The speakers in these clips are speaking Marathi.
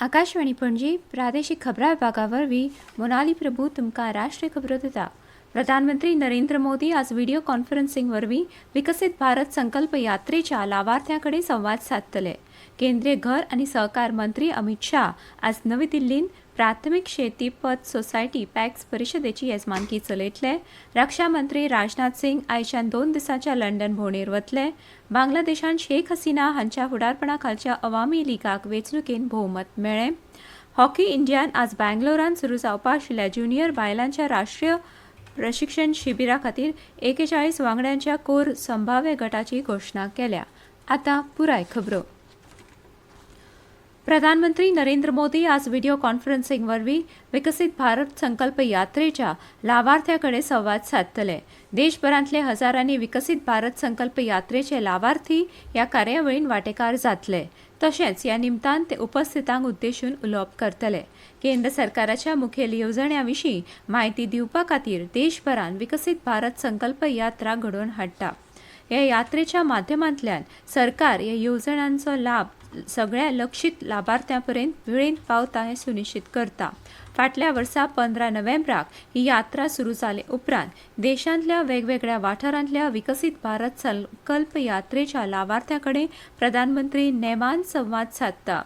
आकाशवाणी पणजी प्रादेशीक खबरां विभागावरवीं मोनाली प्रभू तुमकां राष्ट्रीय खबरो दिता। प्रधानमंत्री नरेंद्र मोदी आज व्हिडिओ कॉन्फरन्सिंग वरवीं विकसित भारत संकल्प यात्रेच्या लाभार्थ्यां कडेन संवाद साधतले। केंद्रीय घर आनी सहकार मंत्री अमित शाह आज नवी दिल्लींत प्राथमीक शेती पत सोसायटी पॅक्स परिशदेची येजमानकी चलयतले। रक्षा मंत्री राजनाथ सिंग आयच्यान 2 दिसांच्या लंडन भोंवडेर वतले। बांगलादेशान शेख हसीना हांच्या फुडारपणा खालच्या अवामी लीगाक वेंचणुकेंत भोवमत मेळ्ळें। हॉकी इंडियान आज बँगलोरांत सुरू जावपा आशिल्ल्या ज्युनियर बायलांच्या राष्ट्रीय प्रशिक्षण शिबिरा खातीर 41 वांगड्यांच्या कोर संभाव्य गटाची घोशणा केल्या। आतां पुराय खबरो। प्रधानमंत्री नरेंद्र मोदी आज व्हिडिओ कॉन्फरन्सिंग वरवीं विकसित भारत संकल्प यात्रेच्या लाभार्थ्यां कडेन संवाद साधतले। देशभरांतले हजारांनी विकसित भारत संकल्प यात्रेचे लाभार्थी ह्या कार्यावळींत वांटेकार जातले। तशेंच ह्या निमतान ते उपस्थितांक उद्देशून उलोवप करतले। केंद्र सरकाराच्या मुखेल येवजण्यां विशीं म्हायती दिवपा खातीर देशभरांत विकसित भारत संकल्प यात्रा घडोवन हाडटा। ह्या यात्रेच्या माध्यमांतल्यान सरकार ह्या येवजण्यांचो लाभ सगळ्या लक्षित लाभार्थ्यांपर्यंत वेळेत पावता हें सुनिश्चित करता। फाटल्या वर्सा 15 नोव्हेंबराक ही यात्रा सुरू जाले उपरांत देशांतल्या वेगवेगळ्या वाठारांतल्या विकसित भारत संकल्प यात्रेच्या लाभार्थ्यां कडेन प्रधानमंत्री नेमान संवाद साधता।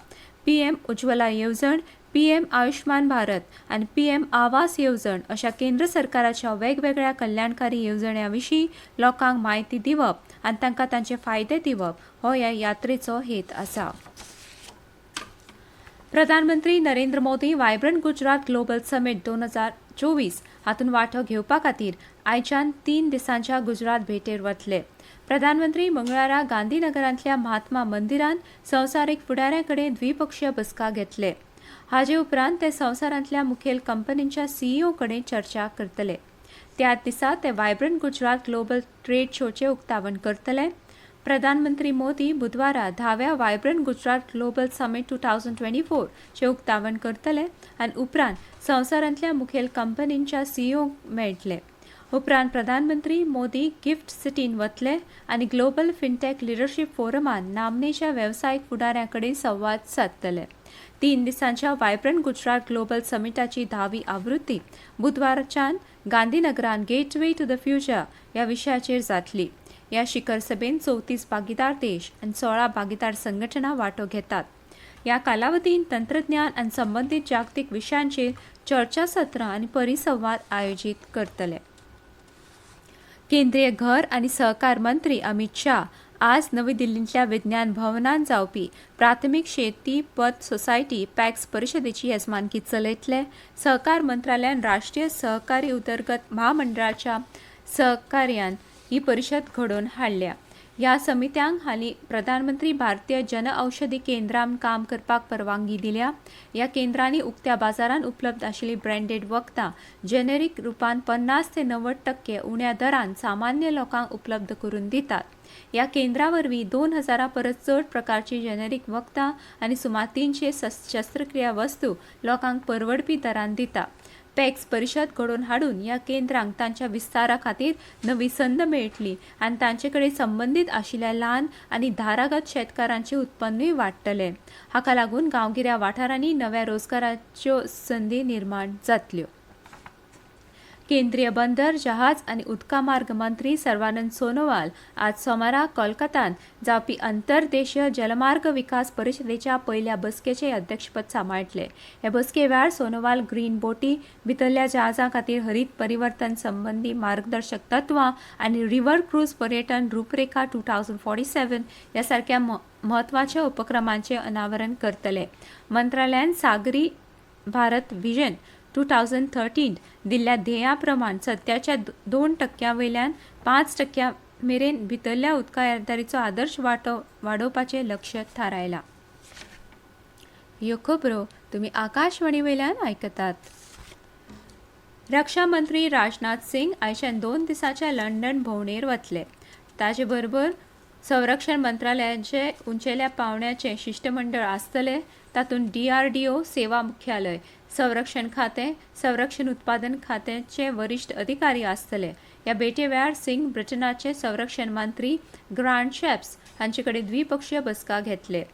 पीएम उज्ज्वला येवजण, पीएम आयुष्मान भारत आनी पीएम आवास येवजण अशा केंद्र सरकाराच्या वेगवेगळ्या कल्याणकारी येवजण्यां विशीं लोकांक म्हायती दिवप आनी तांकां तांचे फायदे दिवप हो ह्या यात्रेचो हेत आसा। प्रधानमंत्री Narendra Modi vibrant Gujarat global summit 2024 हातूंत वांटो घेवपा खातीर आयच्यान 3 दिसांच्या गुजरात भेटेर वतले। प्रधानमंत्री मंगळारा गांधीनगरांतल्या महात्मा मंदिरांत संवसारीक फुडाऱ्यां कडेन द्विपक्षीय बसका घेतले। हाजे उपरांत ते संवसारांतल्या मुखेल कंपनींच्या सीईओ कडेन चर्चा करतले। त्याच दिसा ते वायब्रंट गुजरात ग्लोबल ट्रेड शोचे उक्तावण करतले। प्रधानमंत्री मोदी बुधवारा 10व्या वायब्रंट गुजरात ग्लोबल समिट 2024 चे उक्तावण करतले आनी उपरांत संवसारांतल्या मुखेल कंपनींच्या सीईओ मेळटले। उपरांत प्रधानमंत्री मोदी गिफ्ट सिटीन वतले आनी ग्लोबल फिनटेक लिडरशीप फोरमान नामनेच्या वेवसायीक फुडाऱ्यां कडेन संवाद साधतले। 3 दिसांच्या वायब्रंट गुजरात ग्लोबल समिटाची 10वी आवृत्ती बुधवारच्यान गांधीनगरान गेटवे टू द फ्युचर ह्या विशयाचेर जातली। ह्या शिखर सभेत 34 भागीदार देश आनी 16 भागीदार संघटना वांटो घेतात। ह्या कालावधींत तंत्रज्ञान आनी संबंधीत जागतीक विशयांचेर चर्चासत्रां आनी परिसंवाद आयोजीत करतले। केंद्रीय घर आनी सहकार मंत्री अमित शाह आज नवी दिल्लींतल्या विज्ञान भवनांत जावपी प्राथमीक शेती पत सोसायटी पॅक्स परिशदेची येजमानकी चलयतले। सहकार मंत्रालयान राष्ट्रीय सहकारी उदरगत महामंडळाच्या सहकार्यान ही परिशद घडोवन हाडल्या। ह्या समित्यांक हालीं प्रधानमंत्री भारतीय जनऔषधी केंद्रांत काम करपाक परवानगी दिल्या। ह्या केंद्रांनी उक्त्या बाजारांत उपलब्ध आशिल्लीं ब्रँडेड वखदां जेनेरिक रुपान 50 ते 90% उण्या दरान सामान्य लोकांक उपलब्ध करून दितात। ह्या केंद्रा वरवीं 2000 परस चड प्रकारची जेनेरिक वखदां आनी सुमार 300 शस्त्रक्रिया वस्तू लोकांक परवडपी दरान दिता। पॅक्स परिशद घडोवन हाडून ह्या केंद्रांक तांच्या विस्तारा खातीर नवी संद मेळटली आनी तांचे कडेन संबंदीत आशिल्ल्या ल्हान आनी दारागत शेतकारांचे उत्पन्नूय वाडटलें। हाका लागून गांवगिऱ्या वाठारांनी नव्या रोजगाराच्यो संदी निर्माण जातल्यो। केंद्रीय बंदर जहाज आनी उदका मार्ग मंत्री सर्वानंद सोनोवाल आज सोमारा कोलकात्यात जावपी अंतरदेशीय जलमार्ग विकास परिशदेच्या पयल्या बसकेचे अध्यक्षपद सांबाळटले। हे बसके वेळार सोनोवाल ग्रीन बोटी, भितरल्या जहाजां खातीर हरीत परिवर्तन संबंधी मार्गदर्शक तत्वां आनी रिव्हर क्रूज पर्यटन रूपरेखा 2047 ह्या सारक्या म्हत्वाच्या उपक्रमांचे अनावरण करतले। मंत्रालयान सागरी भारत विजन 2013 दिल्ल्या ध्येया प्रमाण सध्याच्या 2% वयल्यान 5% मेरेन भितरल्या उदका येरादारीचो आदर्श वांटो वाडोवपाचें लक्ष्य थारायलां। ह्यो खबरो तुमी आकाशवाणी वयल्यान आयकतात। रक्षा मंत्री राजनाथ सिंग आयच्यान 2 दिसांच्या लंडन भोंवडेर वतले। ताचे बरोबर संरक्षण मंत्रालयाचे उंचेल्या पावंड्याचे शिष्टमंडळ आसतले। तातूंत DRDO सेवा मुख्यालय, संरक्षण खातें, संरक्षण उत्पादन खात्याचे वरिश्ठ अधिकारी आसतले। ह्या भेटे वेळार सिंग ब्रिटनाचे संरक्षण मंत्री ग्रांट शॅप्स हांचे कडेन द्विपक्षीय बसका घेतले।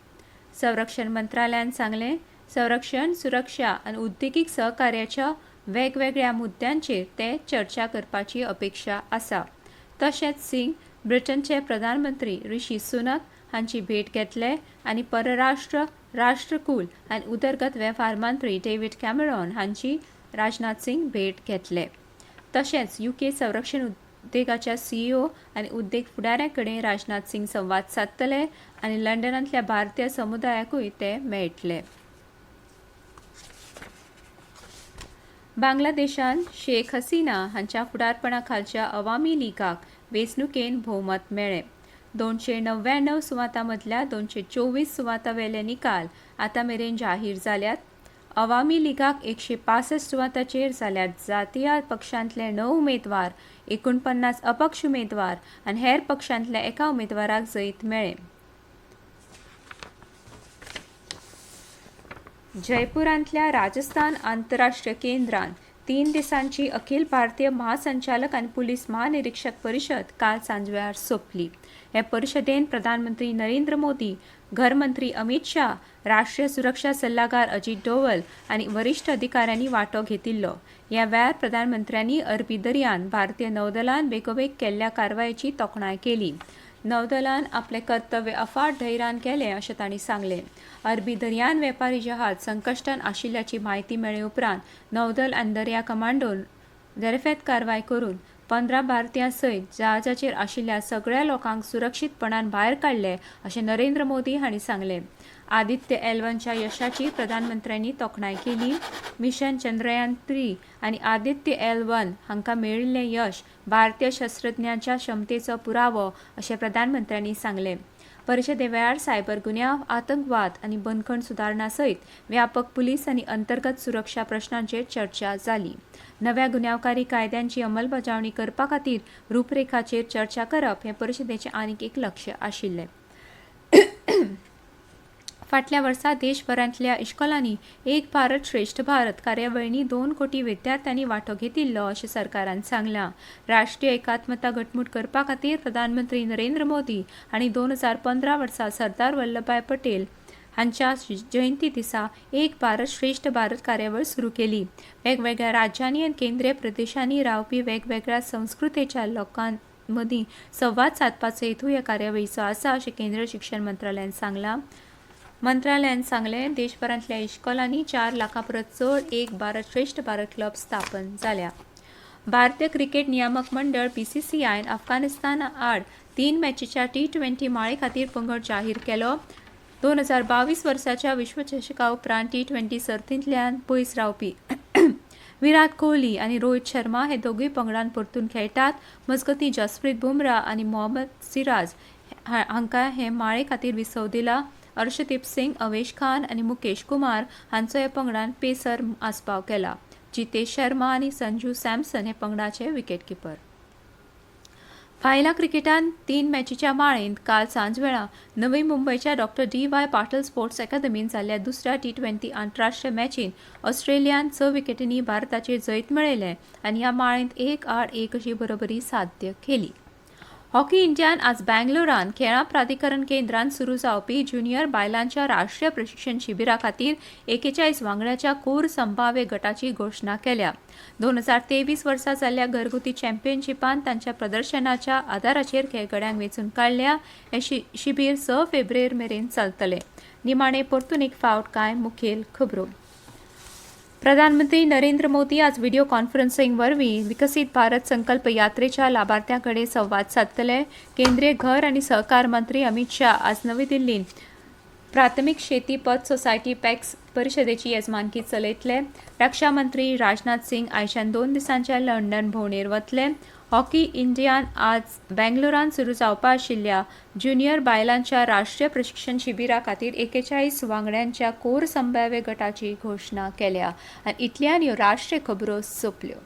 संरक्षण मंत्रालयान सांगलें संरक्षण, सुरक्षा आनी उद्देगीक सहकार्याच्या वेगवेगळ्या मुद्द्यांचेर ते चर्चा करपाची अपेक्षा आसा. तशेंच सिंग ब्रिटनचे प्रधानमंत्री ऋषी सुनक हांची भेट घेतले आनी परराष्ट्र, राष्ट्रकुल आनी उदरगत वेव्हार मंत्री डेव्हिड कॅमेरॉन हांची राजनाथ सिंग भेट घेतले. तशेंच UK संरक्षण उद्देगाच्या CEO आनी उद्देग फुडाऱ्यां कडेन राजनाथ सिंग संवाद सादतले आनी लंडनांतल्या भारतीय समुदायाकूय ते मेळटले. बांगलादेशान शेख हसीना हांच्या फुडारपणा खालच्या अवामी लीगाक वेंचणुकेन भोवमत मेळ्ळें. 299 सुवातां मदल्या 224 सुवातां वेले निकाल आतां मेरेन जाहीर जाल्यात. अवामी लीगाक 165 सुवातांचेर जाल्यार जातीय पक्षांतले 9 उमेदवार, 49 अपक्ष उमेदवार आनी हेर पक्षांतल्या एका उमेदवाराक जैत मेळ्ळें. जयपुरांतल्या राजस्थान आंतरराष्ट्रीय केंद्रांत 3 दिसांची अखिल भारतीय महासंचालक आनी पुलीस महानिरीक्षक परिशद काल सांजवेळार सोंपली. हे परिशदेंत प्रधानमंत्री नरेंद्र मोदी, घरमंत्री अमित शाह, राष्ट्रीय सुरक्षा सल्लागार अजित डोवल आनी वरिश्ठ अधिकाऱ्यांनी वांटो घेतिल्लो. ह्या वेळार प्रधानमंत्र्यांनी अरबी दर्यान भारतीय नौदलान बेगोबेग केल्ल्या कारवायेची तोखणाय केली. नौदलान आपले कर्तव्य अफाट धैर्यान केलें अशें तांणी सांगलें. अरबी दर्यान वेपारी जहाज संकश्टान आशिल्ल्याची म्हायती मेळ्ळे उपरांत नौदल आनी दर्या कमांडोन दरेफेत कारवाय करून 15 भारतीयां सयत जहाजाचेर आशिल्ल्या सगळ्या लोकांक सुरक्षीतपणान भायर काडले अशें नरेंद्र मोदी हांणी सांगलें. आदित्य L1च्या यशाची प्रधानमंत्र्यांनी तोखणाय केली. मिशन चंद्रयान 3 आनी आदित्य L1 हांकां मेळिल्लें यश भारतीय शस्त्रज्ञांच्या क्षमतेचो पुरावो अशें प्रधानमंत्र्यांनी सांगलें. परिशदे वेळार सायबर गुन्यांव, आतंकवाद आनी बंदखण सुदारणा सयत व्यापक पुलीस आनी अंतर्गत सुरक्षा प्रश्नांचेर चर्चा जाली. नव्या गुन्यांवकारी कायद्यांची अंमलबजावणी करपा खातीर रुपरेखाचेर चर्चा करप हें परिशदेचें आनीक एक लक्ष्य आशिल्लें. फाटल्या वर्सा देशभरांतल्या इश्कोलांनी एक भारत श्रेष्ठ भारत कार्यावळींनी 2 कोटी विद्यार्थ्यांनी वांटो घेतिल्लो अशें सरकारान सांगलां. राष्ट्रीय एकात्मता घटमूट करपा खातीर प्रधानमंत्री नरेंद्र मोदी हांणी 2015 वर्सा सरदार वल्लभभाई पटेल हांच्या जयंती दिसा एक भारत श्रेष्ठ भारत कार्यावळ सुरू केली. वेगवेगळ्या राज्यांनी आनी केंद्रीय प्रदेशांनी रावपी वेगवेगळ्या संस्कृतेच्या लोकां मदीं संवाद सादपाचो हेतू ह्या कार्यावळीचो आसा अशें केंद्रीय शिक्षण मंत्रालयान सांगलां. मंत्रालयान सांगलें देशभरांतल्या इश्कोलांनी 4 लाखां परस चड एक भारत श्रेष्ठ भारत क्लब स्थापन जाल्या. भारतीय क्रिकेट नियामक मंडळ BCCIन अफगाणिस्तान आड 3 मॅचीच्या T20 माळे खातीर पंगड जाहीर केलो. 2022 वर्साच्या विश्वचषका उपरांत T20 सर्तींतल्यान पयस रावपी विराट कोहली आनी रोहित शर्मा हे दोगूय पंगडान परतून खेळटात. मजगतीं जसप्रीत बुमराह आनी मोहम्मद सिराज हांकां हे माळे खातीर विसव दिला. अर्शदीप सिंग, अवेश खान आनी मुकेश कुमार हांचो ह्या पंगडान पेसर आस्पाव केला. जितेश शर्मा आनी संजू सॅमसन हे पंगडाचे विकेटकीपर. फायला क्रिकेटान 3 मॅचीच्या माळेंत काल सांजवेळा नवी मुंबयच्या डॉ. DY पाटील स्पोर्ट्स अकादेमींत जाल्ल्या दुसऱ्या T20 आंतरराष्ट्रीय मॅचीन ऑस्ट्रेलियान 6 विकेटींनी भारताचेर जैत मेळयलें आनी ह्या माळेंत 1-1 अशी बरोबरी साध्य केली. हॉकी इंडियान आज बेंगलोरान खेळां प्राधिकरण केंद्रांत सुरू जावपी ज्युनियर बायलांच्या राष्ट्रीय प्रशिक्षण शिबिरा खातीर 41 वांगड्याच्या कोर संभाव्य गटाची घोशणा केल्या. 2023 वर्सा जाल्ल्या घरगुती चॅम्पियनशिपांत तांच्या प्रदर्शनाच्या आदाराचेर खेळगड्यांक वेंचून काडल्या. हे शिबीर 6 फेब्रुवार मेरेन चलतलें. निमाणे परतून एक फावट कांय मुखेल खबरो. प्रधानमंत्री नरेंद्र मोदी आज व्हिडिओ कॉन्फरन्सिंग वरवीं विकसीत भारत संकल्प यात्रेच्या लाभार्थ्यां कडेन संवाद सादतले. केंद्रीय घर आनी सहकार मंत्री अमित शाह आज नवी दिल्लींत प्राथमीक शेती पत सोसायटी पॅक्स परिशदेची येजमानकी चलयतले. रक्षा मंत्री राजनाथ सिंग आयच्यान 2 दिसांच्या लंडन भोंवडेर वतले. हॉकी इंडियान आज बेंगलोरान सुरू जावपा आशिल्ल्या ज्युनियर बायलांच्या राष्ट्रीय प्रशिक्षण शिबिरा खातीर 41 वांगड्यांच्या कोर संभाव्य गटाची घोशणा केल्या. आनी इतल्यान ह्यो राष्ट्रीय खबरो सोंपल्यो.